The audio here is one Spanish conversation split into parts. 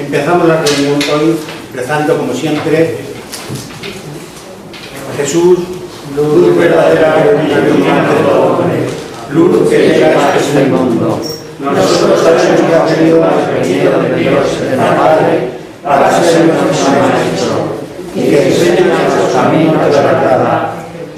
Empezamos la reunión hoy rezando, como siempre, Jesús, luz verdadera que ilumina todo hombre, luz que llega a este mundo. Nosotros sabemos que ha venido de Dios, de la Padre, para ser nuestro Maestro, y que enseña los caminos de la verdad.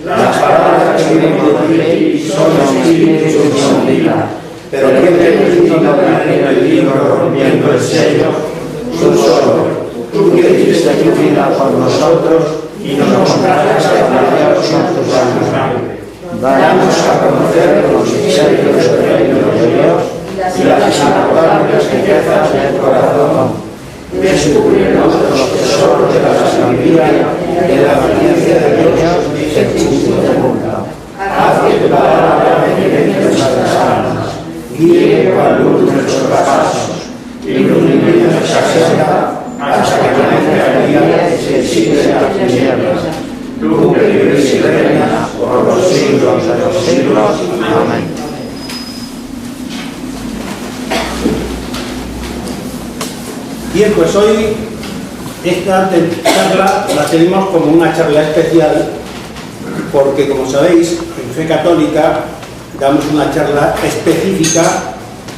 Las palabras que vivimos de ti son espíritu y son vida, pero que hemos visto en el libro rompiendo el sello, tú solo, tú que diste tu vida por nosotros y nos compraste a Dios con tu sangre. Danos a conocer los misterios del reino de Dios y las inagotables riquezas del corazón. Descubrirnos los tesoros de la sabiduría y de la ciencia de Dios en justo mundo. Haz que tu palabra penetre en nuestras almas, guíe con luz nuestros pasos, ilumine nuestra senda hasta que conozca el día y se exhibe las tinieblas. Tú que vives y reinas por los siglos de los siglos. Amén. Bien, pues hoy esta charla la tenemos como una charla especial porque, como sabéis, en Fe Católica damos una charla específica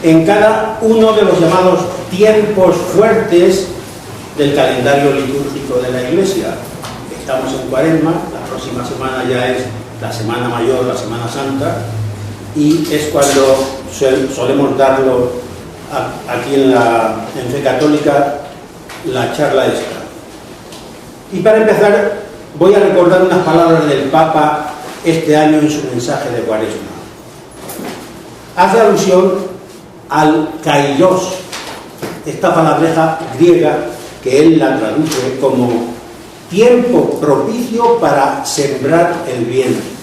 en cada uno de los llamados tiempos fuertes del calendario litúrgico de la Iglesia. Estamos en Cuaresma, la próxima semana ya es la Semana Mayor, la Semana Santa, y es cuando solemos darlo aquí en Fe Católica, la charla esta. Y para empezar, voy a recordar unas palabras del Papa este año en su mensaje de Cuaresma. Hace alusión al kairos, esta palabreja griega que él la traduce como tiempo propicio para sembrar el bien.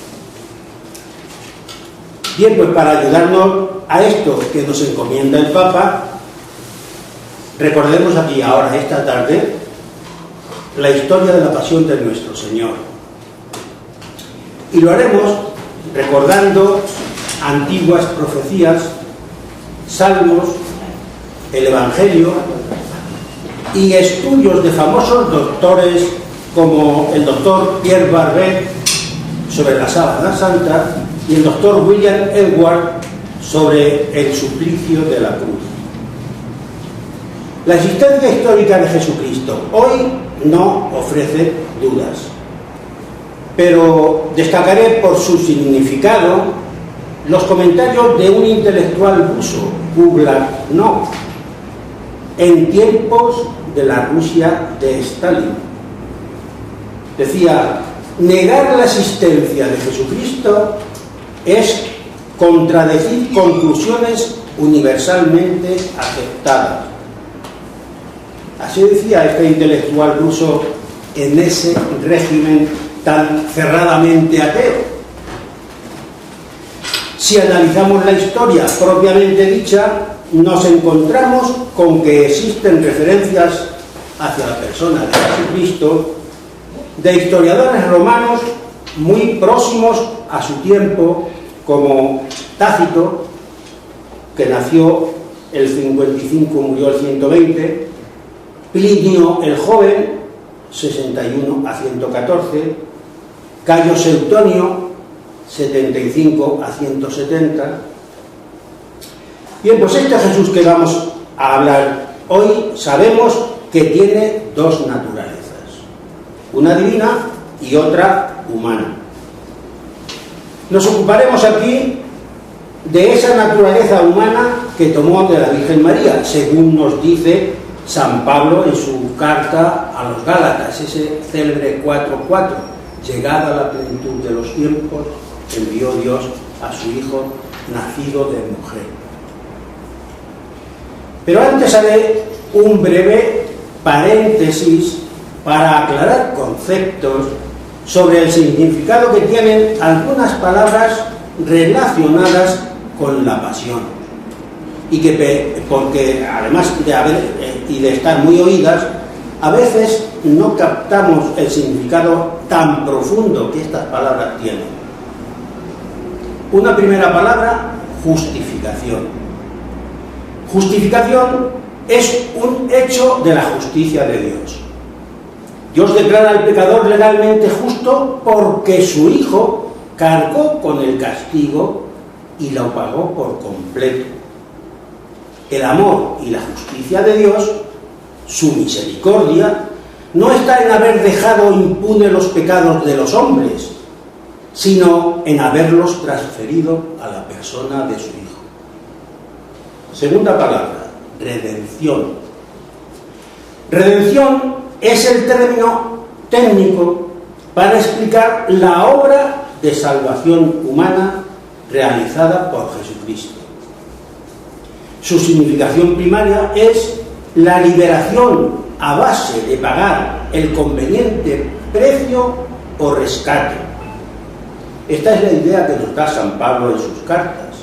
Bien, pues para ayudarnos a esto que nos encomienda el Papa, recordemos aquí ahora, esta tarde, la historia de la pasión de nuestro Señor. Y lo haremos recordando antiguas profecías, salmos, el Evangelio y estudios de famosos doctores como el doctor Pierre Barbet sobre la Sábana Santa y el doctor William Edward sobre el suplicio de la cruz. La existencia histórica de Jesucristo hoy no ofrece dudas, pero destacaré por su significado los comentarios de un intelectual ruso, Buglanov, en tiempos de la Rusia de Stalin. Decía: negar la existencia de Jesucristo es contradecir conclusiones universalmente aceptadas. Así decía este intelectual ruso en ese régimen tan cerradamente ateo. Si analizamos la historia propiamente dicha, nos encontramos con que existen referencias hacia la persona de Jesucristo de historiadores romanos muy próximos a su tiempo, como Tácito, que nació el 55, murió el 120, Plinio el Joven, 61 a 114, Cayo Seutonio, 75 a 170. Bien, pues este Jesús que vamos a hablar hoy sabemos que tiene dos naturalezas, una divina y otra humana. Nos ocuparemos aquí de esa naturaleza humana que tomó de la Virgen María, según nos dice San Pablo en su carta a los Gálatas, ese célebre 4:4, llegada la plenitud de los tiempos, envió Dios a su Hijo nacido de mujer. Pero antes haré un breve paréntesis para aclarar conceptos sobre el significado que tienen algunas palabras relacionadas con la pasión, y que porque además de haber y de estar muy oídas, a veces no captamos el significado tan profundo que estas palabras tienen. Una primera palabra: justificación. Justificación es un hecho de la justicia de Dios. Dios declara al pecador legalmente justo porque su Hijo cargó con el castigo y lo pagó por completo. El amor y la justicia de Dios, su misericordia, no está en haber dejado impunes los pecados de los hombres, sino en haberlos transferido a la persona de su Hijo. Segunda palabra, redención. Redención es el término técnico para explicar la obra de salvación humana realizada por Jesucristo. Su significación primaria es la liberación a base de pagar el conveniente precio o rescate. Esta es la idea que nos da San Pablo en sus cartas,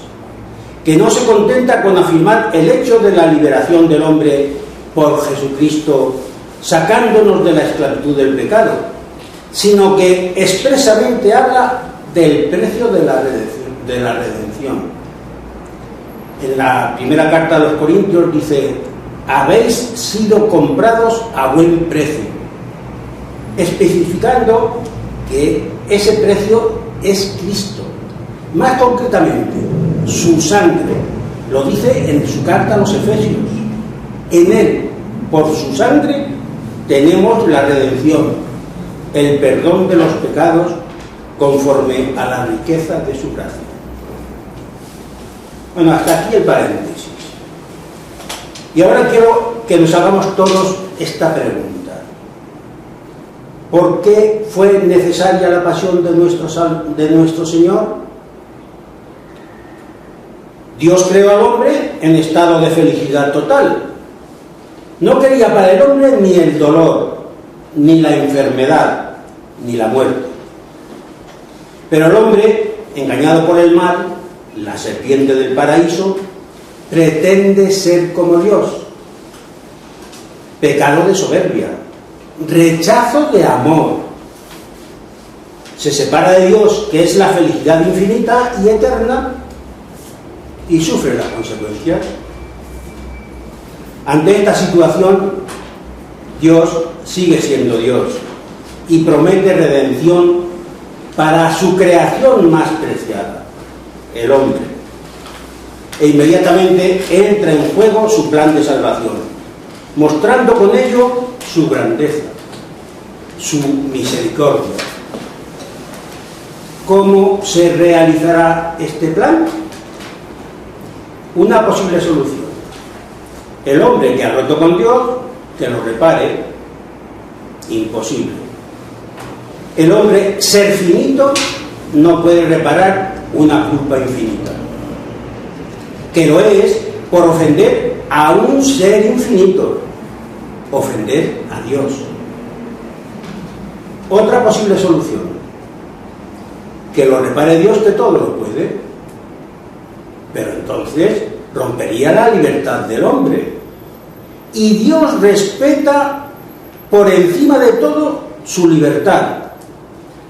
que no se contenta con afirmar el hecho de la liberación del hombre por Jesucristo, sacándonos de la esclavitud del pecado, sino que expresamente habla del precio de la redención. En la primera carta a los Corintios dice: habéis sido comprados a buen precio, especificando que ese precio es Cristo. Más concretamente, su sangre. Lo dice en su carta a los Efesios. En él, por su sangre, tenemos la redención, el perdón de los pecados, conforme a la riqueza de su gracia. Bueno, hasta aquí el paréntesis. Y ahora quiero que nos hagamos todos esta pregunta: ¿por qué fue necesaria la pasión de nuestro Señor? Dios creó al hombre en estado de felicidad total. No quería para el hombre ni el dolor, ni la enfermedad, ni la muerte. Pero el hombre, engañado por el mal, la serpiente del paraíso, pretende ser como Dios. Pecado de soberbia, rechazo de amor. Se separa de Dios, que es la felicidad infinita y eterna, y sufre las consecuencias. Ante esta situación, Dios sigue siendo Dios y promete redención para su creación más preciada, el hombre. E inmediatamente entra en juego su plan de salvación, mostrando con ello su grandeza, su misericordia. ¿Cómo se realizará este plan? Una posible solución: el hombre que ha roto con Dios, que lo repare. Imposible. El hombre, ser finito, no puede reparar una culpa infinita, que lo es por ofender a un ser infinito, ofender a Dios. Otra posible solución: que lo repare Dios, que todo lo puede, pero entonces rompería la libertad del hombre, y Dios respeta por encima de todo su libertad,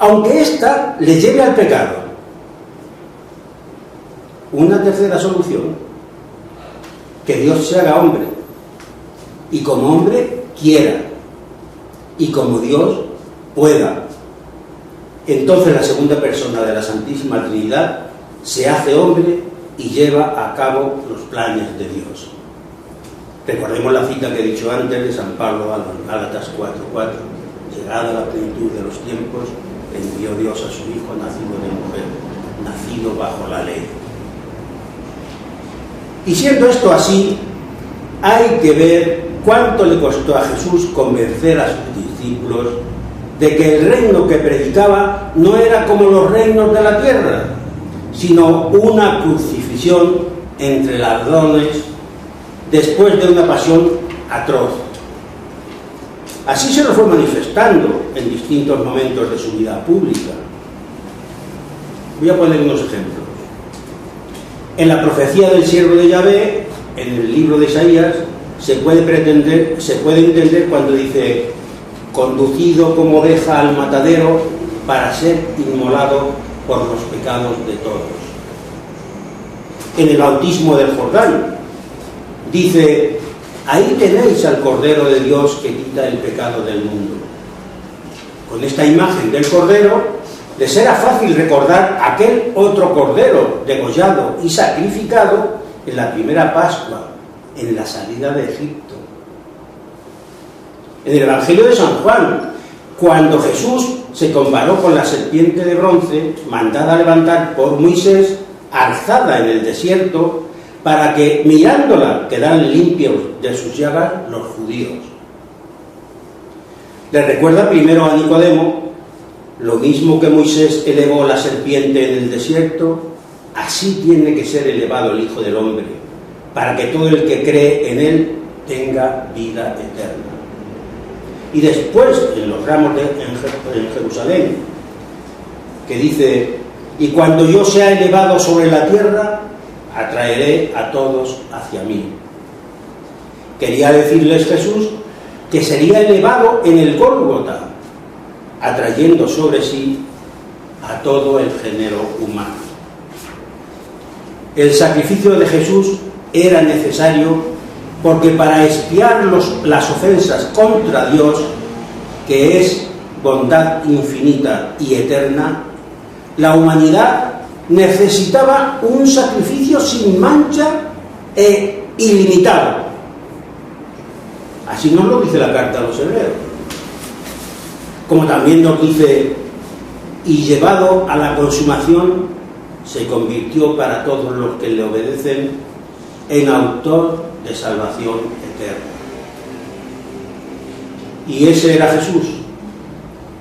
aunque ésta le lleve al pecado. Una tercera solución: que Dios se haga hombre, y como hombre quiera, y como Dios pueda. Entonces la segunda persona de la Santísima Trinidad se hace hombre y lleva a cabo los planes de Dios. Recordemos la cita que he dicho antes de San Pablo a los Gálatas 4:4: llegada la plenitud de los tiempos, envió Dios a su Hijo nacido de mujer, nacido bajo la ley. Y siendo esto así, hay que ver cuánto le costó a Jesús convencer a sus discípulos de que el reino que predicaba no era como los reinos de la tierra, sino una crucifixión entre ladrones después de una pasión atroz. Así se lo fue manifestando en distintos momentos de su vida pública. Voy a poner unos ejemplos. En la profecía del siervo de Yahvé, en el libro de Isaías, se puede entender cuando dice: conducido como oveja al matadero para ser inmolado por los pecados de todos. En el bautismo del Jordán dice: ahí tenéis al Cordero de Dios que quita el pecado del mundo. Con esta imagen del Cordero les era fácil recordar aquel otro Cordero degollado y sacrificado en la primera Pascua, en la salida de Egipto. En el Evangelio de San Juan, cuando Jesús se comparó con la serpiente de bronce mandada a levantar por Moisés, alzada en el desierto, para que mirándola quedaran limpios de sus llagas los judíos. Le recuerda primero a Nicodemo: lo mismo que Moisés elevó la serpiente en el desierto, así tiene que ser elevado el Hijo del Hombre, para que todo el que cree en él tenga vida eterna. Y después, en los ramos en Jerusalén, que dice: y cuando yo sea elevado sobre la tierra, atraeré a todos hacia mí. Quería decirles Jesús que sería elevado en el Gólgota, atrayendo sobre sí a todo el género humano. El sacrificio de Jesús era necesario porque para expiar las ofensas contra Dios, que es bondad infinita y eterna, la humanidad necesitaba un sacrificio sin mancha e ilimitado. Así nos lo dice la carta a los Hebreos. Como también nos dice: y llevado a la consumación, se convirtió para todos los que le obedecen en autor de salvación eterna. Y ese era Jesús,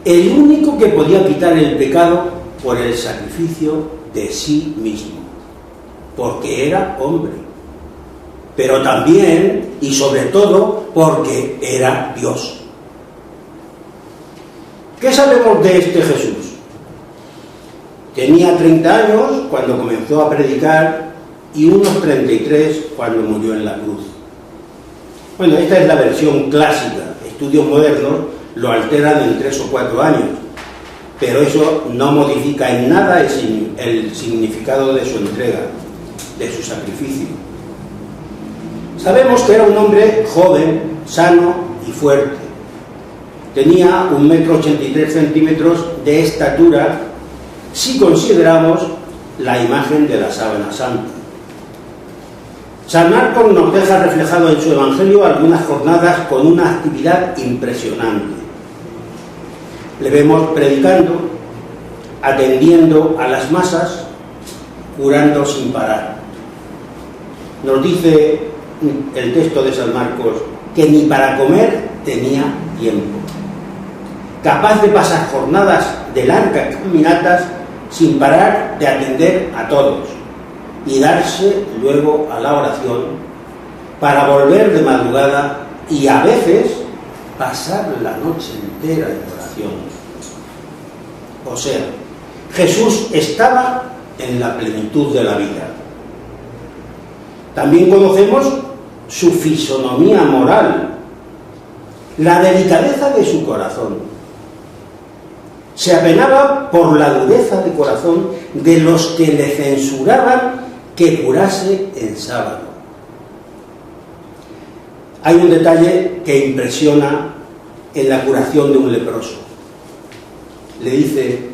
el único que podía quitar el pecado por el sacrificio de sí mismo, porque era hombre, pero también y sobre todo porque era Dios. ¿Qué sabemos de este Jesús? Tenía 30 años cuando comenzó a predicar y unos 33 cuando murió en la cruz. Bueno, esta es la versión clásica. Estudios modernos lo alteran en 3 o 4 años, pero eso no modifica en nada el significado de su entrega, de su sacrificio. Sabemos que era un hombre joven, sano y fuerte. Tenía 1,83 m de estatura, si consideramos la imagen de la sábana santa. San Marcos nos deja reflejado en su Evangelio algunas jornadas con una actividad impresionante. Le vemos predicando, atendiendo a las masas, curando sin parar. Nos dice el texto de San Marcos que ni para comer tenía tiempo. Capaz de pasar jornadas de largas caminatas sin parar de atender a todos y darse luego a la oración para volver de madrugada y a veces pasar la noche entera en oración. O sea, Jesús estaba en la plenitud de la vida. También conocemos su fisonomía moral, la delicadeza de su corazón. Se apenaba por la dureza de corazón de los que le censuraban que curase en sábado. Hay un detalle que impresiona en la curación de un leproso. Le dice: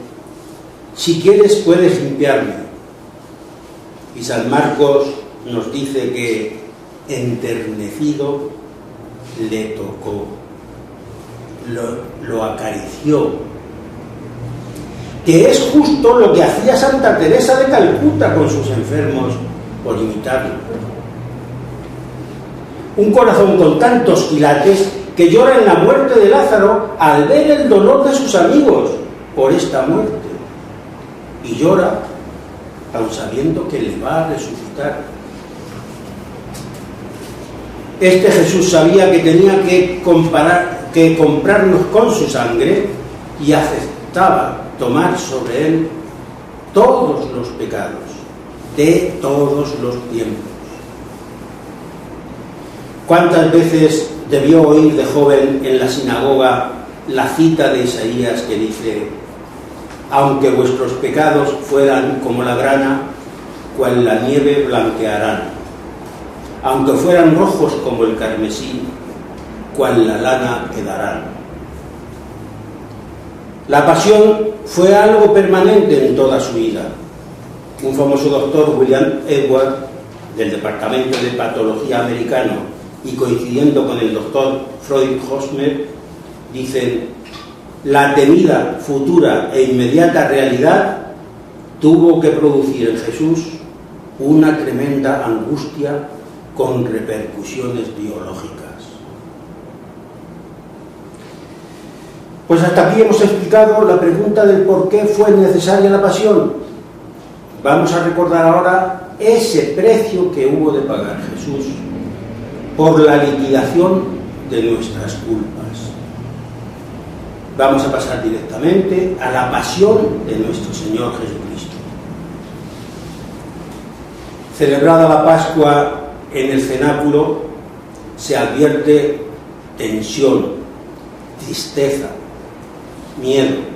si quieres puedes limpiarme. Y San Marcos nos dice que enternecido le tocó, lo acarició, que es justo lo que hacía Santa Teresa de Calcuta con sus enfermos por imitarlo. Un corazón con tantos quilates que llora en la muerte de Lázaro al ver el dolor de sus amigos por esta muerte, y llora aun sabiendo que le va a resucitar. Este Jesús sabía que tenía que comprarnos con su sangre y aceptaba tomar sobre él todos los pecados de todos los tiempos. ¿Cuántas veces debió oír de joven en la sinagoga la cita de Isaías que dice: aunque vuestros pecados fueran como la grana, cual la nieve blanquearán? aunque fueran rojos como el carmesí, cual la lana quedarán. La pasión fue algo permanente en toda su vida. Un famoso doctor, William Edwards, del Departamento de Patología americano, y coincidiendo con el doctor Freud Hosmer, dicen: la temida, futura e inmediata realidad tuvo que producir en Jesús una tremenda angustia con repercusiones biológicas. Pues hasta aquí hemos explicado la pregunta del por qué fue necesaria la pasión. Vamos a recordar ahora ese precio que hubo de pagar Jesús por la liquidación de nuestras culpas. Vamos a pasar directamente a la pasión de nuestro Señor Jesucristo. Celebrada la Pascua en el cenáculo, se advierte tensión, tristeza, miedo.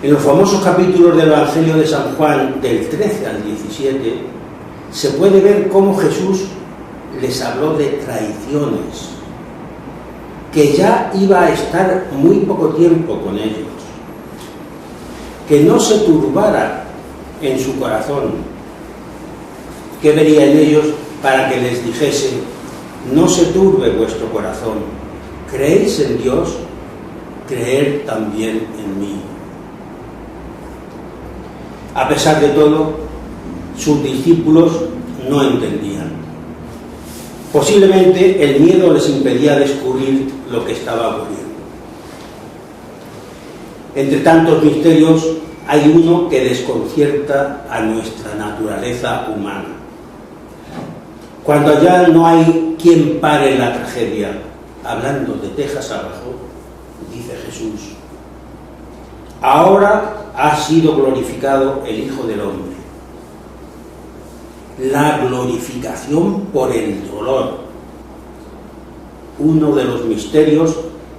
En los famosos capítulos del Evangelio de San Juan, del 13 al 17, se puede ver cómo Jesús les habló de traiciones, que ya iba a estar muy poco tiempo con ellos, que no se turbara en su corazón, que vería en ellos para que les dijese: no se turbe vuestro corazón, creéis en Dios, creer también en mí. A pesar de todo, sus discípulos no entendían. Posiblemente el miedo les impedía descubrir lo que estaba ocurriendo. Entre tantos misterios, hay uno que desconcierta a nuestra naturaleza humana. Cuando ya no hay quien pare la tragedia, hablando de tejas abajo, dice Jesús: ahora ha sido glorificado el Hijo del Hombre. La glorificación por el dolor, uno de los misterios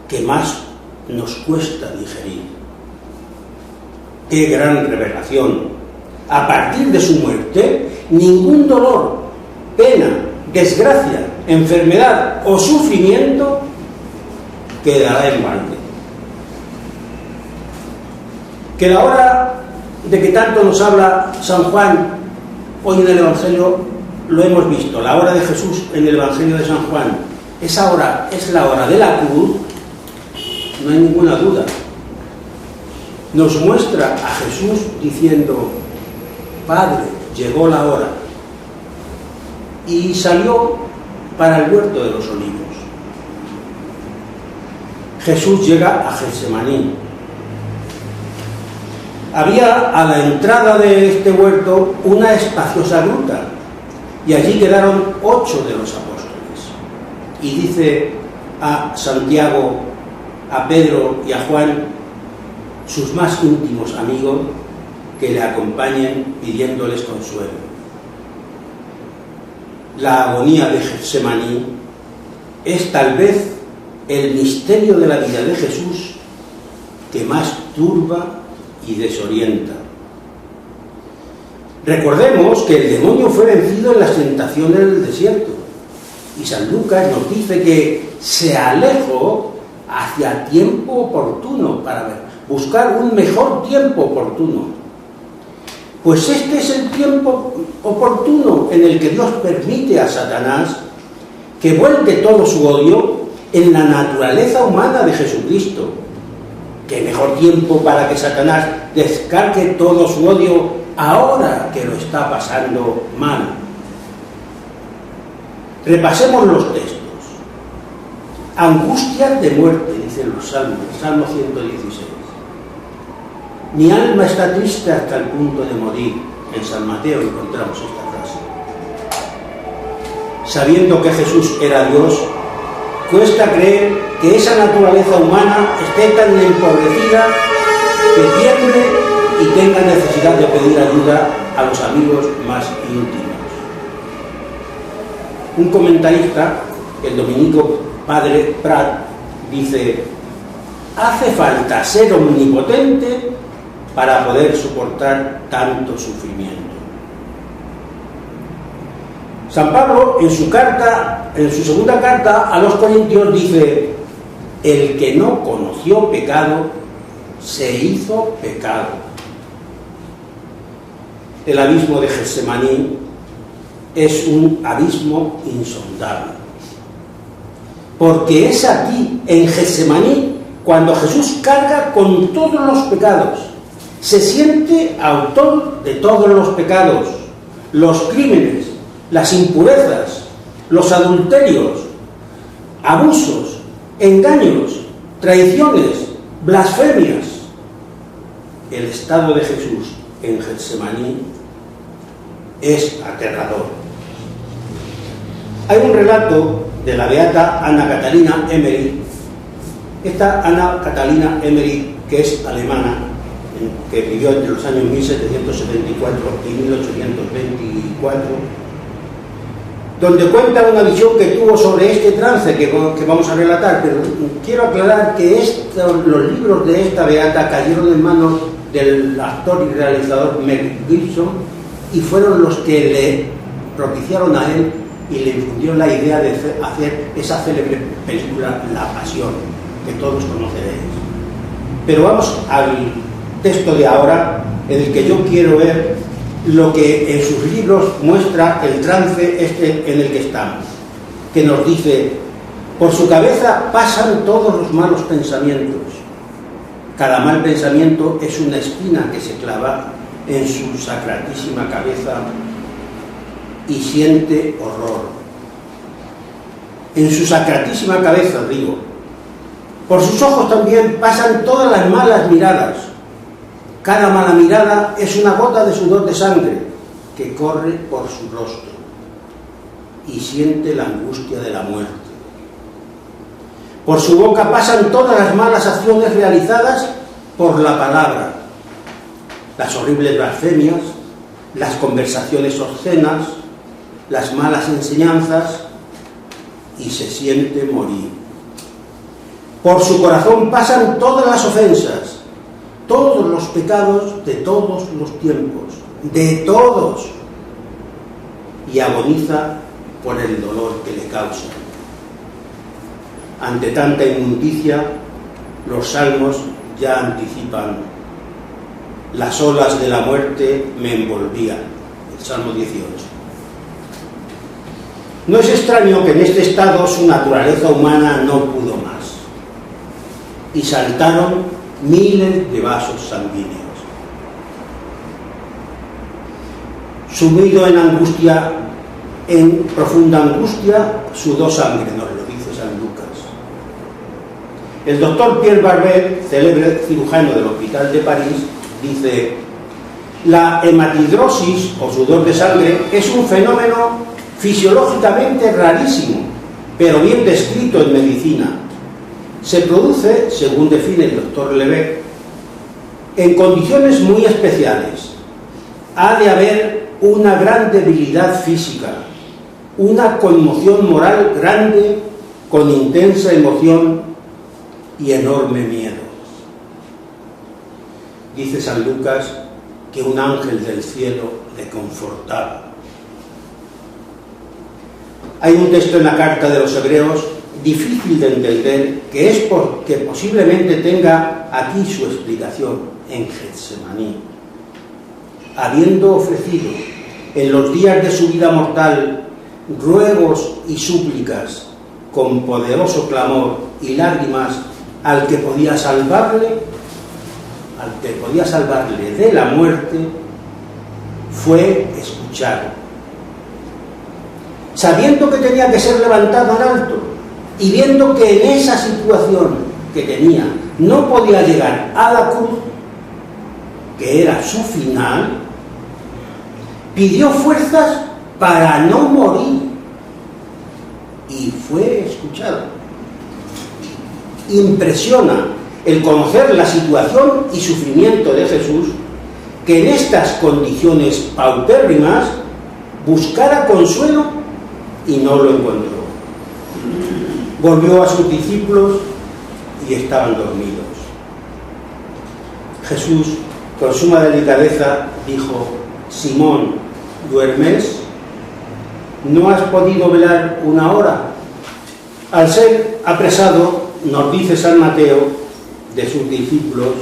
que más nos cuesta digerir. ¡Qué gran revelación! A partir de su muerte, ningún dolor, pena, desgracia, enfermedad o sufrimiento quedará en balde. Que la hora de que tanto nos habla San Juan hoy en el Evangelio lo hemos visto, la hora de Jesús en el Evangelio de San Juan, esa hora es la hora de la cruz, no hay ninguna duda. Nos muestra a Jesús diciendo: Padre, llegó la hora, y salió para el huerto de los olivos. Jesús llega a Getsemaní. Había a la entrada de este huerto una espaciosa gruta, y allí quedaron 8 de los apóstoles. Y dice a Santiago, a Pedro y a Juan, sus más íntimos amigos, que le acompañen pidiéndoles consuelo. La agonía de Getsemaní es tal vez el misterio de la vida de Jesús que más turba y desorienta. Recordemos que el demonio fue vencido en las tentaciones del desierto, y San Lucas nos dice que se alejó hacia tiempo oportuno para buscar un mejor tiempo oportuno. Pues este es el tiempo oportuno en el que Dios permite a Satanás que vuelque todo su odio en la naturaleza humana de Jesucristo. ¿Qué mejor tiempo para que Satanás descargue todo su odio ahora que lo está pasando mal? Repasemos los textos. Angustias de muerte, dicen los salmos, Salmo 116. Mi alma está triste hasta el punto de morir. En San Mateo encontramos esta frase. Sabiendo que Jesús era Dios, cuesta creer que esa naturaleza humana esté tan empobrecida que tiemble y tenga necesidad de pedir ayuda a los amigos más íntimos. Un comentarista, el dominico padre Prat, dice: hace falta ser omnipotente para poder soportar tanto sufrimiento. San Pablo en su segunda carta a los Corintios dice: el que no conoció pecado se hizo pecado. El abismo de Getsemaní es un abismo insondable, porque es aquí, en Getsemaní, cuando Jesús carga con todos los pecados, se siente autor de todos los pecados, los crímenes, las impurezas, los adulterios, abusos, engaños, traiciones, blasfemias. El estado de Jesús en Getsemaní es aterrador. Hay un relato de la beata Anna Catalina Emmerich. Esta Anna Catalina Emmerich, que es alemana, que vivió entre los años 1774 y 1824, donde cuenta una visión que tuvo sobre este trance que vamos a relatar, pero quiero aclarar que los libros de esta beata cayeron en manos del actor y realizador Mel Gibson y fueron los que le propiciaron a él y le infundieron la idea de hacer esa célebre película La Pasión, que todos conoceréis. Pero vamos al texto de ahora, en el que yo quiero ver lo que en sus libros muestra el trance este en el que estamos, que nos dice: por su cabeza pasan todos los malos pensamientos. Cada mal pensamiento es una espina que se clava en su sacratísima cabeza y siente horror. En su sacratísima cabeza, digo. Por sus ojos también pasan todas las malas miradas. Cada mala mirada es una gota de sudor de sangre que corre por su rostro y siente la angustia de la muerte. Por su boca pasan todas las malas acciones realizadas por la palabra, las horribles blasfemias, las conversaciones obscenas, las malas enseñanzas, y se siente morir. Por su corazón pasan todas las ofensas, todos los pecados de todos los tiempos, de todos, y agoniza por el dolor que le causa. Ante tanta inmundicia, los salmos ya anticipan: las olas de la muerte me envolvían. El Salmo 18. No es extraño que en este estado su naturaleza humana no pudo más, y saltaron miles de vasos sanguíneos. Sumido en angustia, en profunda angustia, sudó sangre, nos lo dice San Lucas. El doctor Pierre Barber, célebre cirujano del Hospital de París, dice: la hematidrosis o sudor de sangre es un fenómeno fisiológicamente rarísimo, pero bien descrito en medicina. Se produce, según define el doctor Lebec, en condiciones muy especiales. Ha de haber una gran debilidad física, una conmoción moral grande, con intensa emoción y enorme miedo. Dice San Lucas que un ángel del cielo le confortaba. Hay un texto en la carta de los Hebreos difícil de entender, que es porque posiblemente tenga aquí su explicación en Getsemaní. Habiendo ofrecido en los días de su vida mortal ruegos y súplicas con poderoso clamor y lágrimas al que podía salvarle de la muerte, fue escuchado. Sabiendo que tenía que ser levantado en alto y viendo que en esa situación que tenía no podía llegar a la cruz, que era su final, pidió fuerzas para no morir y fue escuchado. Impresiona el conocer la situación y sufrimiento de Jesús, que en estas condiciones paupérrimas buscara consuelo y no lo encontró. Volvió a sus discípulos y estaban dormidos. Jesús, con suma delicadeza, dijo: Simón, ¿duermes? ¿no has podido velar una hora? Al ser apresado, nos dice San Mateo, de sus discípulos,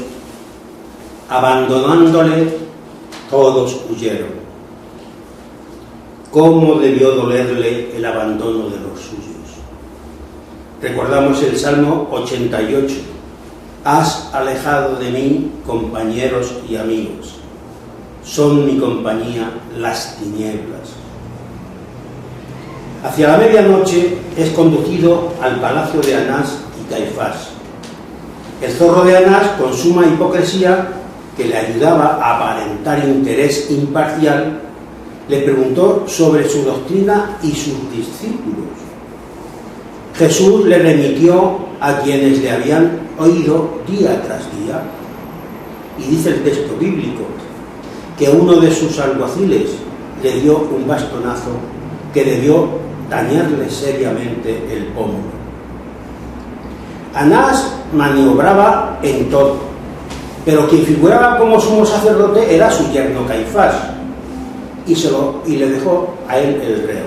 abandonándole, todos huyeron. ¿Cómo debió dolerle el abandono de los suyos? Recordamos el Salmo 88. Has alejado de mí compañeros y amigos. Son mi compañía las tinieblas. Hacia la medianoche es conducido al palacio de Anás y Caifás. El zorro de Anás, con suma hipocresía, que le ayudaba a aparentar interés imparcial, le preguntó sobre su doctrina y sus discípulos. Jesús le remitió a quienes le habían oído día tras día. Y dice el texto bíblico que uno de sus alguaciles le dio un bastonazo que debió dañarle seriamente el pómulo. Anás maniobraba en todo, pero quien figuraba como sumo sacerdote era su yerno Caifás, y le dejó a él el reo.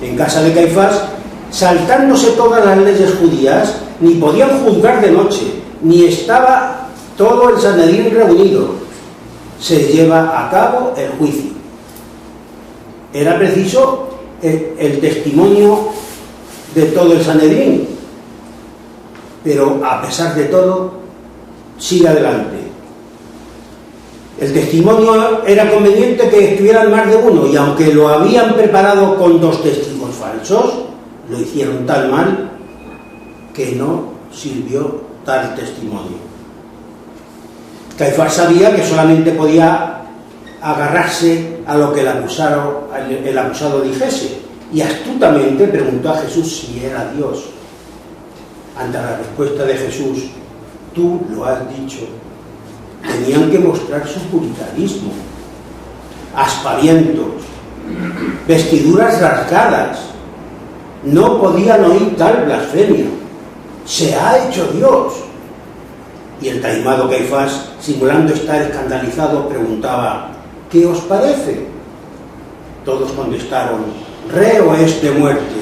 En casa de Caifás, saltándose todas las leyes judías, ni podían juzgar de noche, ni estaba todo el Sanedrín reunido. Se lleva a cabo el juicio. Era preciso el testimonio de todo el Sanedrín, pero a pesar de todo, sigue adelante. El testimonio era conveniente que estuvieran más de uno, y aunque lo habían preparado con 2 testigos falsos, lo hicieron tan mal que no sirvió tal testimonio. Caifás sabía que solamente podía agarrarse a lo que el acusado dijese, y astutamente preguntó a Jesús si era Dios. Ante la respuesta de Jesús, tú lo has dicho, tenían que mostrar su puritanismo, aspavientos, vestiduras rasgadas. No podían oír tal blasfemia. Se ha hecho Dios. Y el taimado Caifás, simulando estar escandalizado, preguntaba, ¿qué os parece? Todos contestaron, reo es de muerte.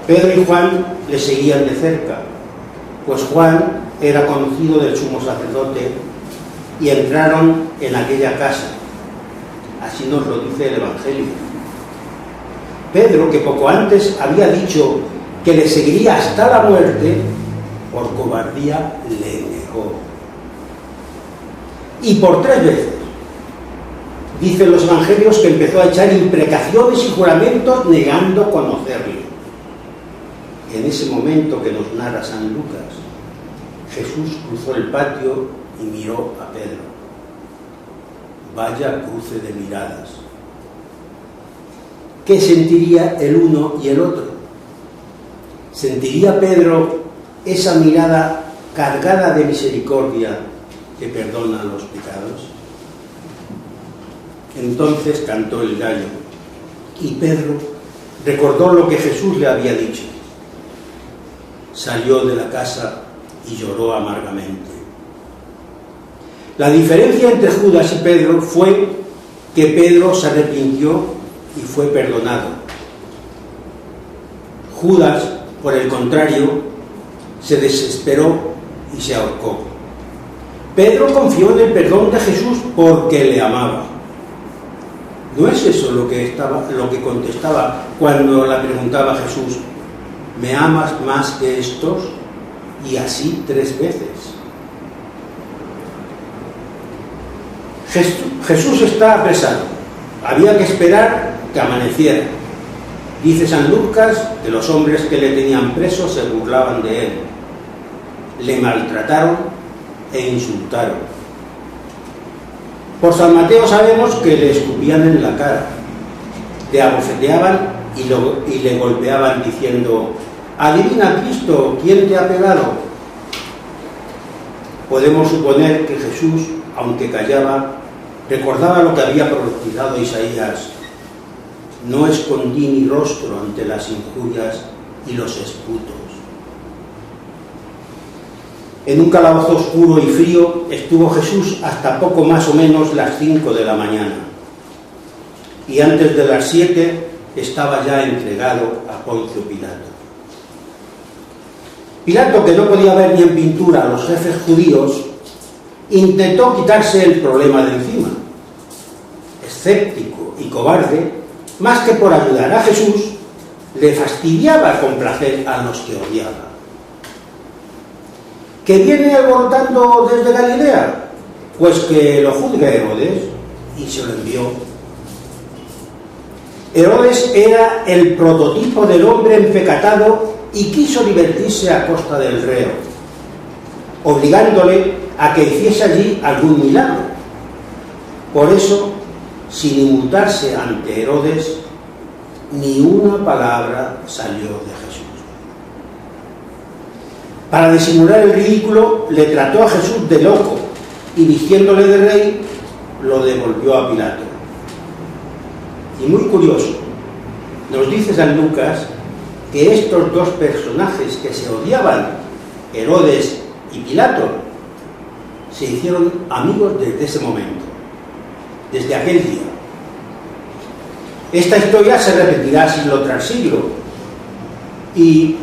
Pedro y Juan le seguían de cerca, pues Juan era conocido del sumo sacerdote, y entraron en aquella casa. Así nos lo dice el Evangelio. Pedro, que poco antes había dicho que le seguiría hasta la muerte, por cobardía le negó. Y por 3 veces. Dicen los evangelios que empezó a echar imprecaciones y juramentos negando conocerle. En ese momento que nos narra San Lucas, Jesús cruzó el patio y miró a Pedro. Vaya cruce de miradas. ¿Qué sentiría el uno y el otro? ¿Sentiría Pedro esa mirada cargada de misericordia que perdona los pecados? Entonces cantó el gallo, y Pedro recordó lo que Jesús le había dicho. Salió de la casa y lloró amargamente. La diferencia entre Judas y Pedro fue que Pedro se arrepintió y fue perdonado. Judas, por el contrario, se desesperó y se ahorcó. Pedro confió en el perdón de Jesús porque le amaba. ¿No es eso lo que contestaba cuando le preguntaba a Jesús, ¿me amas más que estos? Y así 3 veces. Jesús está apresado. Había que esperar que amaneciera. Dice San Lucas que los hombres que le tenían preso se burlaban de él. Le maltrataron e insultaron. Por San Mateo sabemos que le escupían en la cara, le abofeteaban y le golpeaban diciendo, adivina Cristo, ¿quién te ha pegado? Podemos suponer que Jesús, aunque callaba, recordaba lo que había profetizado Isaías. No escondí mi rostro ante las injurias y los esputos. En un calabozo oscuro y frío estuvo Jesús hasta poco más o menos las 5 de la mañana. y antes de las 7 estaba ya entregado a Poncio Pilato. Pilato, que no podía ver ni en pintura a los jefes judíos, intentó quitarse el problema de encima. Escéptico y cobarde, más que por ayudar a Jesús, le fastidiaba complacer a los que odiaba. ¿Que viene alborotando desde Galilea? Pues que lo juzgue Herodes, y se lo envió. Herodes era el prototipo del hombre empecatado y quiso divertirse a costa del reo, obligándole a que hiciese allí algún milagro. Por eso, sin inmutarse ante Herodes, ni una palabra salió de Jesús. Para disimular el ridículo, le trató a Jesús de loco y, vistiéndole de rey, lo devolvió a Pilato. Y muy curioso, nos dice San Lucas que estos dos personajes que se odiaban, Herodes y Pilato, se hicieron amigos desde ese momento, desde aquel día. Esta historia se repetirá siglo tras siglo, y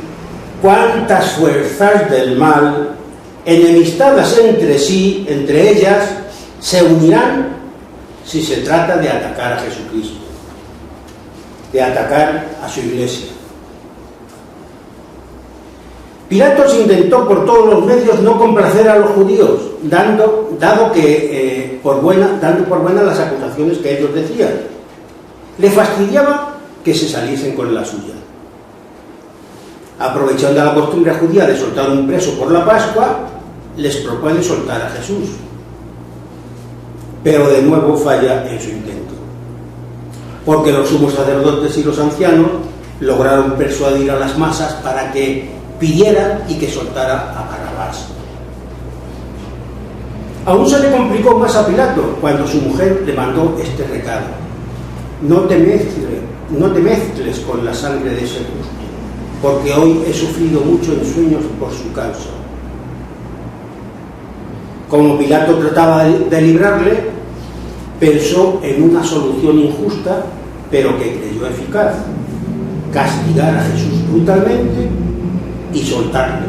cuántas fuerzas del mal, enemistadas entre sí, entre ellas, se unirán si se trata de atacar a Jesucristo, de atacar a su iglesia. Pilatos intentó por todos los medios no complacer a los judíos, dando por buenas las acusaciones que ellos decían. Le fastidiaba que se saliesen con la suya. Aprovechando la costumbre judía de soltar un preso por la Pascua, les propone soltar a Jesús. Pero de nuevo falla en su intento, porque los sumos sacerdotes y los ancianos lograron persuadir a las masas para que pidiera y que soltara a Barrabás. Aún se le complicó más a Pilato cuando su mujer le mandó este recado: no te mezcles con la sangre de ese justo, porque hoy he sufrido mucho en sueños por su causa. Como Pilato trataba de librarle, pensó en una solución injusta, pero que creyó eficaz: castigar a Jesús brutalmente y soltarlo.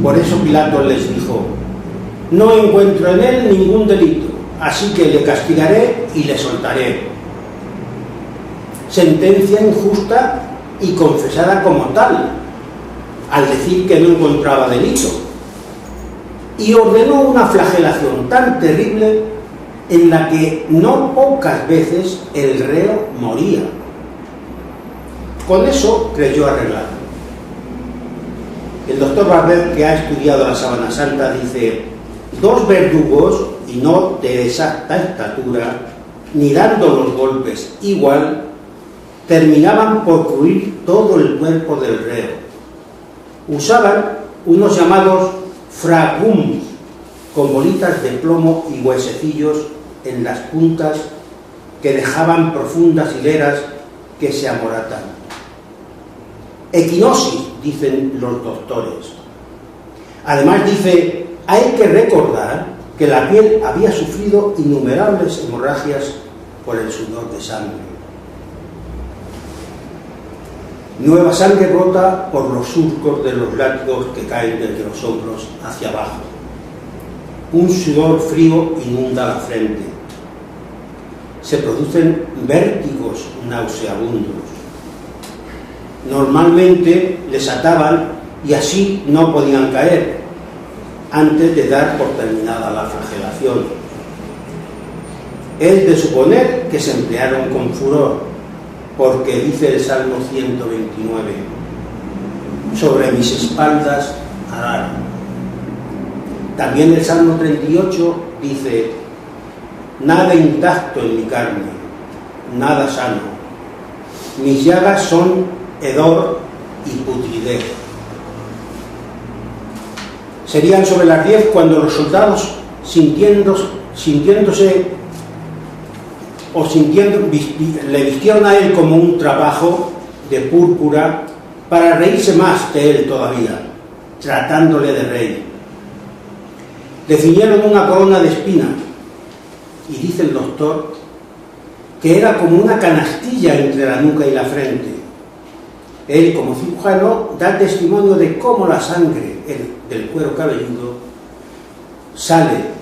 Por eso Pilato les dijo: no encuentro en él ningún delito, así que le castigaré y le soltaré. Sentencia injusta y confesada como tal, al decir que no encontraba delito, y ordenó una flagelación tan terrible en la que no pocas veces el reo moría. Con eso creyó arreglado. El doctor Barber, que ha estudiado la Sábana Santa, dice: 2 verdugos, y no de exacta estatura, ni dando los golpes igual, terminaban por cubrir todo el cuerpo del reo. Usaban unos llamados fragums, con bolitas de plomo y huesecillos en las puntas que dejaban profundas hileras que se amoratan. Equinosis, dicen los doctores. Además dice: hay que recordar que la piel había sufrido innumerables hemorragias por el sudor de sangre. Nueva sangre brota por los surcos de los látigos que caen desde los hombros hacia abajo. Un sudor frío inunda la frente. Se producen vértigos nauseabundos. Normalmente les ataban y así no podían caer, antes de dar por terminada la flagelación. Es de suponer que se emplearon con furor, porque dice el Salmo 129: sobre mis espaldas araron. También el Salmo 38 dice: nada intacto en mi carne, nada sano. Mis llagas son hedor y putridez. Serían sobre las 10 cuando los soldados, le vistieron a él como un trabajo de púrpura para reírse más de él todavía, tratándole de rey. Le ciñeron una corona de espinas, y dice el doctor que era como una canastilla entre la nuca y la frente. Él, como cirujano, da testimonio de cómo la sangre del cuero cabelludo sale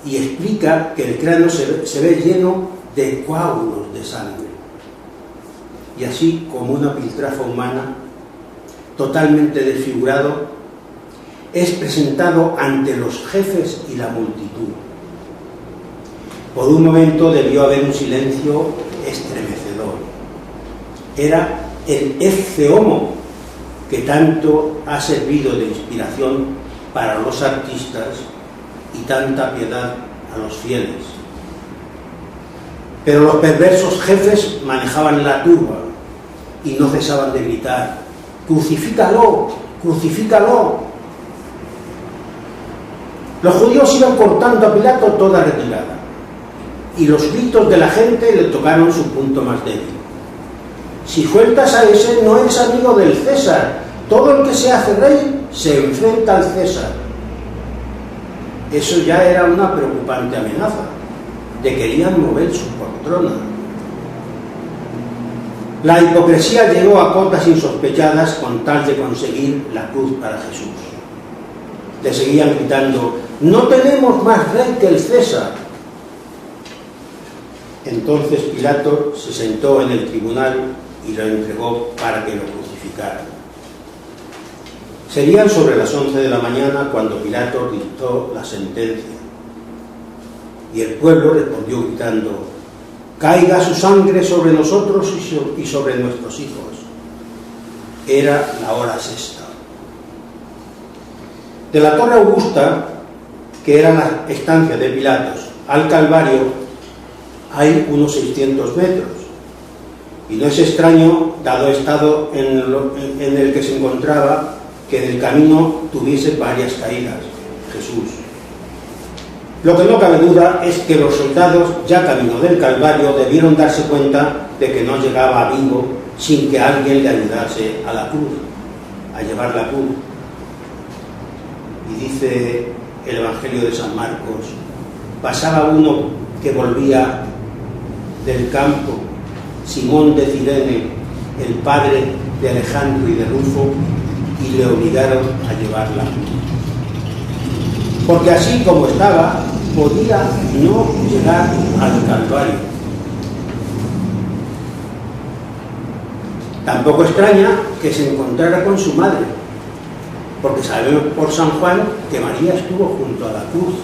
y explica que el cráneo se ve lleno de coágulos de sangre. Y así, como una piltrafa humana, totalmente desfigurado, es presentado ante los jefes y la multitud. Por un momento debió haber un silencio estremecedor. Era el Ecce Homo, que tanto ha servido de inspiración para los artistas y tanta piedad a los fieles. Pero los perversos jefes manejaban la turba y no cesaban de gritar: ¡crucifícalo! ¡Crucifícalo! Los judíos iban cortando a Pilato toda retirada, y los gritos de la gente le tocaron su punto más débil. Si sueltas a ese, no eres amigo del César. Todo el que se hace rey se enfrenta al César. Eso ya era una preocupante amenaza. Le querían mover su poltrona. La hipocresía llegó a cotas insospechadas con tal de conseguir la cruz para Jesús. Le seguían gritando: no tenemos más rey que el César. Entonces Pilato se sentó en el tribunal y lo entregó para que lo crucificaran. Serían sobre las 11 de la mañana cuando Pilato dictó la sentencia. Y el pueblo respondió gritando: caiga su sangre sobre nosotros y sobre nuestros hijos. Era la hora sexta. De la Torre Augusta, que era la estancia de Pilatos, al Calvario hay unos 600 metros. Y no es extraño, dado el estado en el que se encontraba, que en el camino tuviese varias caídas Jesús. Lo que no cabe duda es que los soldados, ya camino del Calvario, debieron darse cuenta de que no llegaba vivo sin que alguien le ayudase a la cruz, a llevar la cruz. Y dice el Evangelio de San Marcos: pasaba uno que volvía del campo, Simón de Cirene, el padre de Alejandro y de Rufo, y le obligaron a llevarla. Porque así como estaba, podía no llegar al Calvario. Tampoco extraña que se encontrara con su madre, porque sabemos por San Juan que María estuvo junto a la cruz.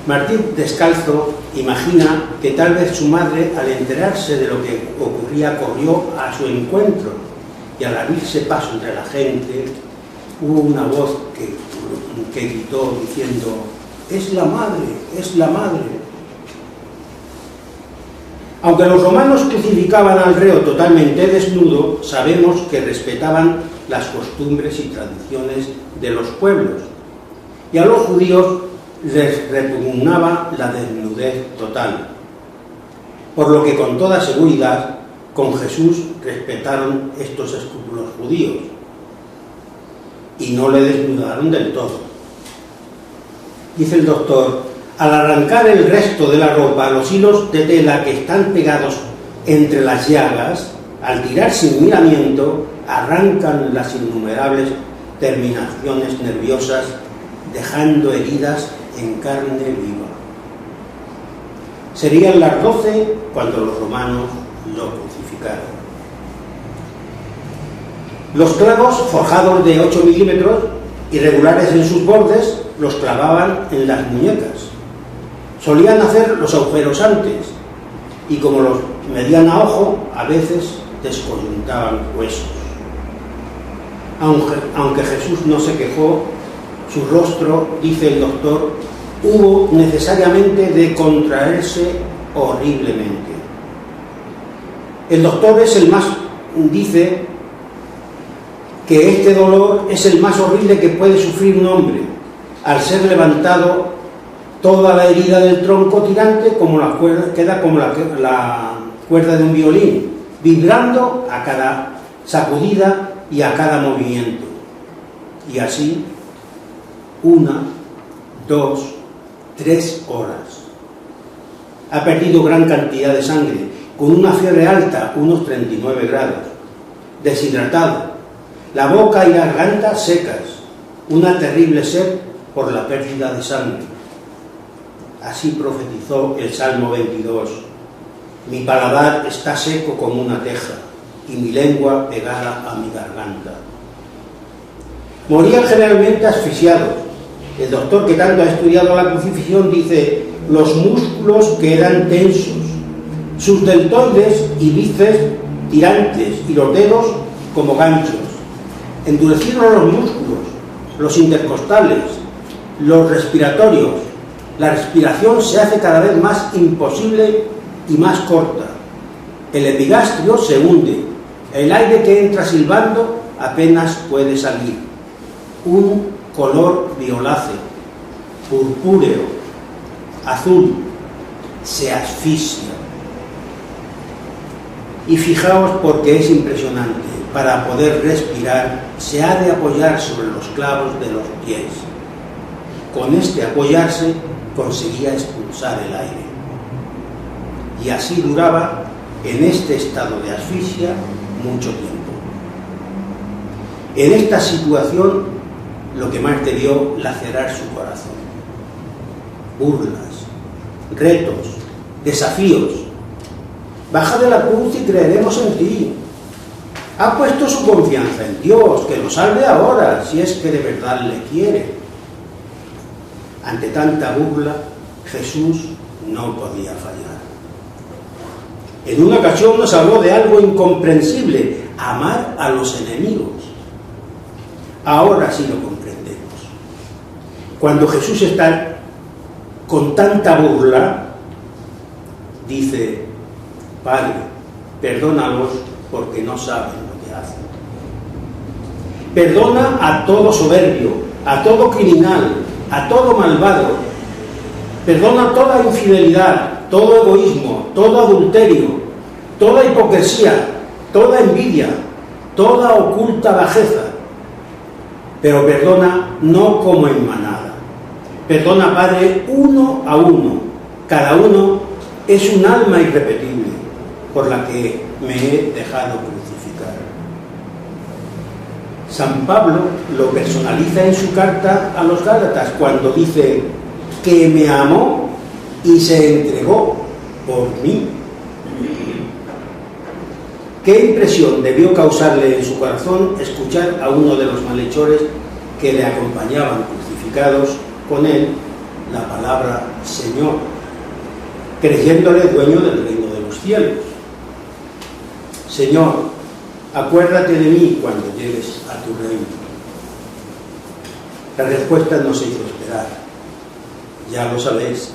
Martín Descalzo imagina que tal vez su madre, al enterarse de lo que ocurría, corrió a su encuentro, y al abrirse paso entre la gente hubo una voz que gritó diciendo: ¡es la madre! ¡Es la madre! Aunque los romanos crucificaban al reo totalmente desnudo, sabemos que respetaban las costumbres y tradiciones de los pueblos, y a los judíos les repugnaba la desnudez total, por lo que con toda seguridad con Jesús respetaron estos escrúpulos judíos y no le desnudaron del todo. Dice el doctor: al arrancar el resto de la ropa, los hilos de tela que están pegados entre las llagas, al tirar sin miramiento, arrancan las innumerables terminaciones nerviosas, dejando heridas en carne viva. Serían las 12 cuando los romanos lo crucificaron. Los clavos, forjados de 8 milímetros, irregulares en sus bordes, los clavaban en las muñecas. Solían hacer los agujeros antes, y como los medían a ojo, a veces descoyuntaban huesos. Aunque Jesús no se quejó, su rostro, dice el doctor, hubo necesariamente de contraerse horriblemente. El doctor dice que este dolor es el más horrible que puede sufrir un hombre, al ser levantado toda la herida del tronco tirante queda como la cuerda de un violín, vibrando a cada sacudida y a cada movimiento. Y así, 1, 2, 3 horas. ha perdido gran cantidad de sangre, con una fiebre alta, unos 39 grados, deshidratado, la boca y la garganta secas, una terrible sed por la pérdida de sangre. Así profetizó el Salmo 22. Mi paladar está seco como una teja y mi lengua pegada a mi garganta. Morían generalmente asfixiados. El doctor que tanto ha estudiado la crucifixión dice: los músculos quedan tensos, sus deltoides y bíceps tirantes y los dedos como ganchos. Endurecieron los músculos, los intercostales, los respiratorios. La respiración se hace cada vez más imposible y más corta. El epigastrio se hunde. El aire que entra silbando apenas puede salir. Un color violáceo, purpúreo, azul, se asfixia. Y fijaos porque es impresionante. Para poder respirar se ha de apoyar sobre los clavos de los pies. Con este apoyarse conseguía expulsar el aire. Y así duraba en este estado de asfixia mucho tiempo. En esta situación lo que más debió lacerar su corazón: burlas, retos, desafíos. Baja de la cruz y creeremos en ti. Ha puesto su confianza en Dios, que lo salve ahora, si es que de verdad le quiere. Ante tanta burla, Jesús no podía fallar. En una ocasión nos habló de algo incomprensible: amar a los enemigos. Ahora sí lo comprendemos. Cuando Jesús está con tanta burla, dice: Padre, perdónalos porque no saben lo que hacen. Perdona a todo soberbio, a todo criminal, a todo malvado. Perdona toda infidelidad, todo egoísmo, todo adulterio, toda hipocresía, toda envidia, toda oculta bajeza. Pero perdona no como en manada. Perdona, Padre, uno a uno. Cada uno es un alma irrepetible por la que me he dejado crucificar. San Pablo lo personaliza en su carta a los Gálatas cuando dice que me amó y se entregó por mí. ¿Qué impresión debió causarle en su corazón escuchar a uno de los malhechores que le acompañaban crucificados con él la palabra Señor, creyéndole dueño del reino de los cielos? Señor, acuérdate de mí cuando llegues a tu reino. La respuesta no se hizo esperar. Ya lo sabéis.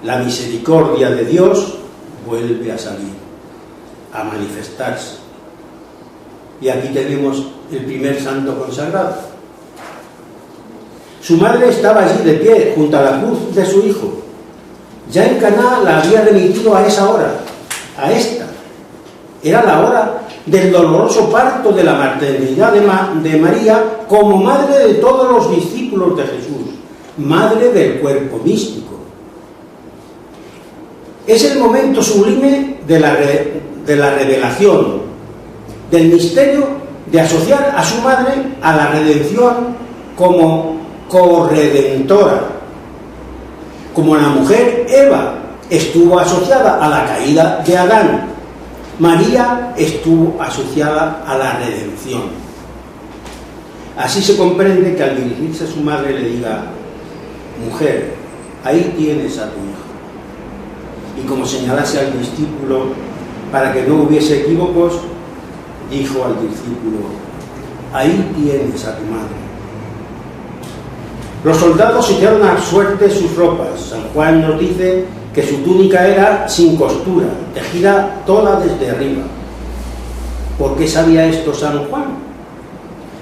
La misericordia de Dios vuelve a salir, a manifestarse. Y aquí tenemos el primer santo consagrado. Su madre estaba allí de pie, junto a la cruz de su hijo. Ya en Caná la había remitido a esa hora, a esta. Era la hora del doloroso parto de la maternidad de María como madre de todos los discípulos de Jesús, madre del cuerpo místico. Es el momento sublime de la revelación, del misterio de asociar a su madre a la redención como corredentora. Como la mujer Eva estuvo asociada a la caída de Adán, María estuvo asociada a la redención. Así se comprende que al dirigirse a su madre le diga: mujer, ahí tienes a tu hijo. Y como señalase al discípulo para que no hubiese equívocos, dijo al discípulo: ahí tienes a tu madre. Los soldados echaron a suerte sus ropas. San Juan nos dice que su túnica era sin costura, tejida toda desde arriba. ¿Por qué sabía esto San Juan?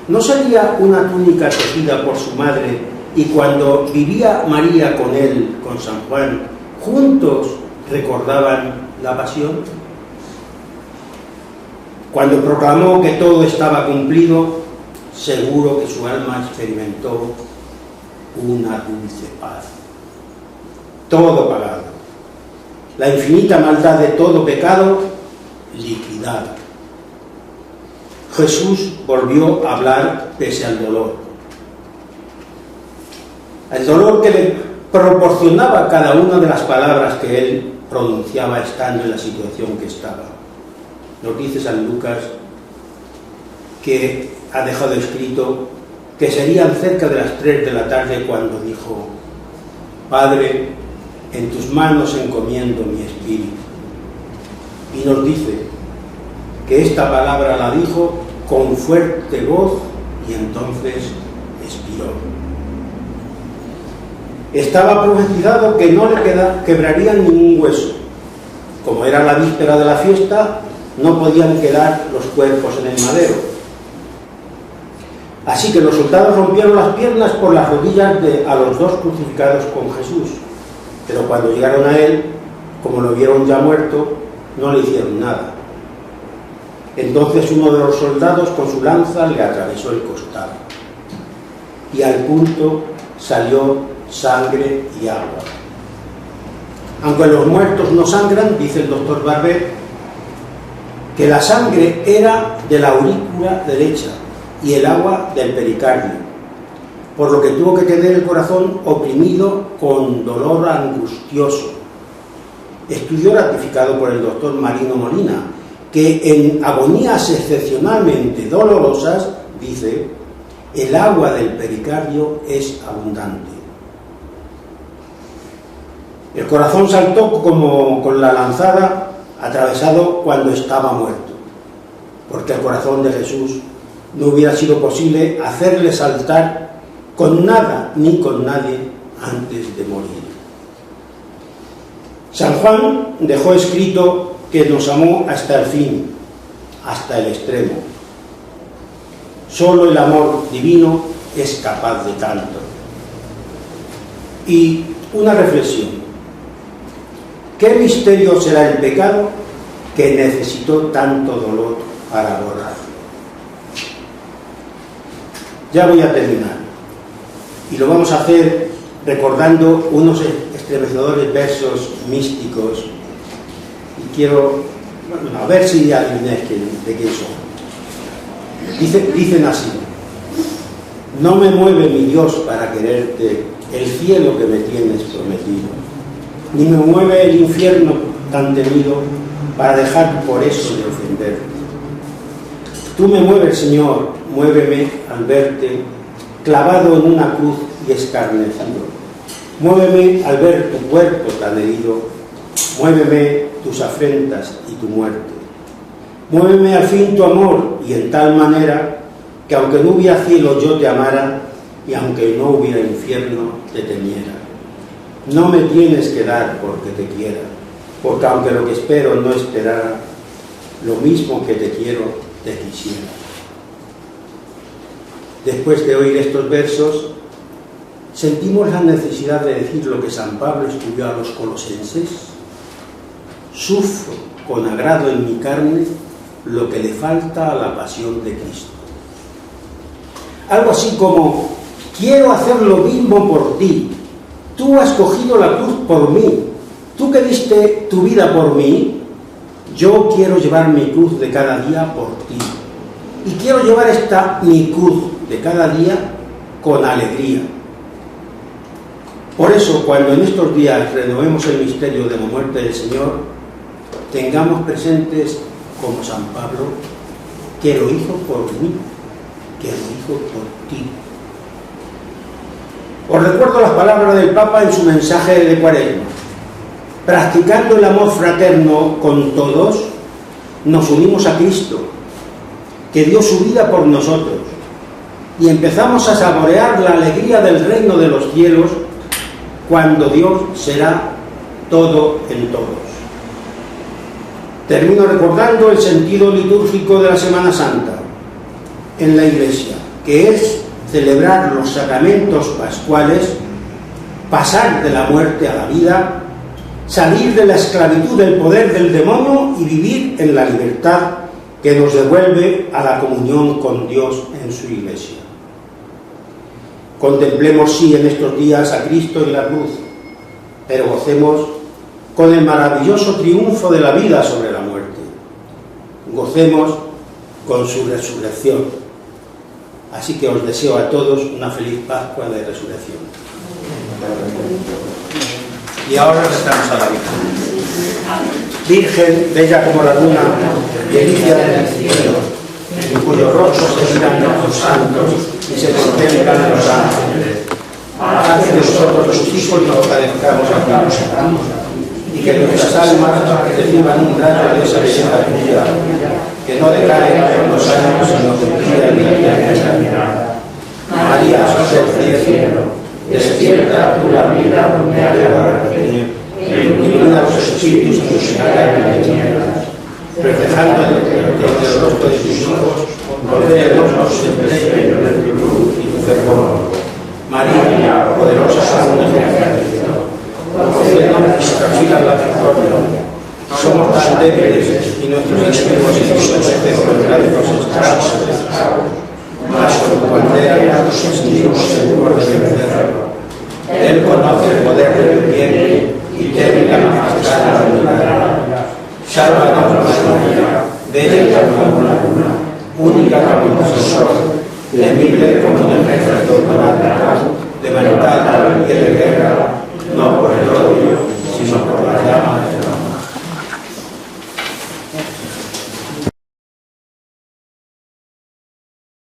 ¿No sería una túnica tejida por su madre y cuando vivía María con él, con San Juan, juntos recordaban la pasión? Cuando proclamó que todo estaba cumplido, seguro que su alma experimentó una dulce paz. Todo pagado, la infinita maldad de todo pecado liquidada. Jesús volvió a hablar pese al dolor. El dolor que le proporcionaba cada una de las palabras que él pronunciaba estando en la situación que estaba. Nos dice San Lucas que ha dejado escrito que serían cerca de las 3 de la tarde cuando dijo: Padre, en tus manos encomiendo mi espíritu. Y nos dice que esta palabra la dijo con fuerte voz y entonces expiró. Estaba profetizado que no le quebrarían ningún hueso. Como era la víspera de la fiesta, no podían quedar los cuerpos en el madero. Así que los soldados rompieron las piernas por las rodillas a los dos crucificados con Jesús. Pero cuando llegaron a él, como lo vieron ya muerto, no le hicieron nada. Entonces uno de los soldados con su lanza le atravesó el costado. Y al punto salió sangre y agua. Aunque los muertos no sangran, dice el doctor Barber, que la sangre era de la aurícula derecha y el agua del pericardio, por lo que tuvo que tener el corazón oprimido con dolor angustioso. Estudio ratificado por el doctor Marino Molina, que en agonías excepcionalmente dolorosas, dice, el agua del pericardio es abundante. El corazón saltó como con la lanzada atravesado cuando estaba muerto, porque el corazón de Jesús no hubiera sido posible hacerle saltar con nada ni con nadie antes de morir. San Juan dejó escrito que nos amó hasta el fin, hasta el extremo. Solo el amor divino es capaz de tanto. Y una reflexión. ¿Qué misterio será el pecado que necesitó tanto dolor para borrar? Ya voy a terminar. Y lo vamos a hacer recordando unos estremecedores versos místicos. Y quiero, a ver si adivináis de quién son. Dicen así: no me mueve mi Dios para quererte el cielo que me tienes prometido, ni me mueve el infierno tan temido para dejar por eso de ofenderte. Tú me mueves, Señor, muéveme al verte clavado en una cruz y escarnecido. Muéveme al ver tu cuerpo tan herido, muéveme tus afrentas y tu muerte. Muéveme al fin tu amor y en tal manera que aunque no hubiera cielo yo te amara y aunque no hubiera infierno te temiera. No me tienes que dar porque te quiera, porque aunque lo que espero no esperara, lo mismo que te quiero te quisiera. Después de oír estos versos, sentimos la necesidad de decir lo que San Pablo escribió a los colosenses: sufro con agrado en mi carne lo que le falta a la pasión de Cristo. Algo así como: quiero hacer lo mismo por ti. Tú has cogido la cruz por mí. Tú que diste tu vida por mí, yo quiero llevar mi cruz de cada día por ti. Y quiero llevar mi cruz de cada día con alegría. Por eso, cuando en estos días renovemos el misterio de la muerte del Señor, tengamos presentes, como San Pablo, que lo hizo por mí, que lo hizo por ti. Os recuerdo las palabras del Papa en su mensaje de Cuaresma. Practicando el amor fraterno con todos, nos unimos a Cristo, que dio su vida por nosotros, y empezamos a saborear la alegría del reino de los cielos, cuando Dios será todo en todos. Termino recordando el sentido litúrgico de la Semana Santa en la Iglesia, que es celebrar los sacramentos pascuales, pasar de la muerte a la vida, salir de la esclavitud del poder del demonio y vivir en la libertad que nos devuelve a la comunión con Dios en su Iglesia. Contemplemos sí en estos días a Cristo en la cruz, pero gocemos con el maravilloso triunfo de la vida sobre la muerte. Gocemos con su resurrección. Así que os deseo a todos una feliz Pascua de Resurrección. Y ahora rezamos a la Virgen. Virgen, bella como la luna, delicia del cielo, en cuyo rostro se miran los santos y se contemplan los ángeles. Haz que nosotros los hijos nos parezcamos a ti, y que nuestras almas reciban un rayo de esa belleza tuya, que no decae con los años, sino que brilla y la María, sos del cielo, despierta tu la vida donde ha de ilumina los espíritus que se caen en las tinieblas, reflejando el rostro de tus hijos, concédenos el premio de tu luz y tu fervor. María, poderosa Santa de ejército, concédenos nuestra vida la victoria. Somos tan débiles y nuestros enemigos incluso contra de los esclavos, mas con tu bandera nos sentimos seguros de vencerlo. Él conoce el poder del bien y teme la majestad de la humanidad. Sálvanos, María, bella como la luna, única como el sol, temible como un ejército de maldad, de y de guerra,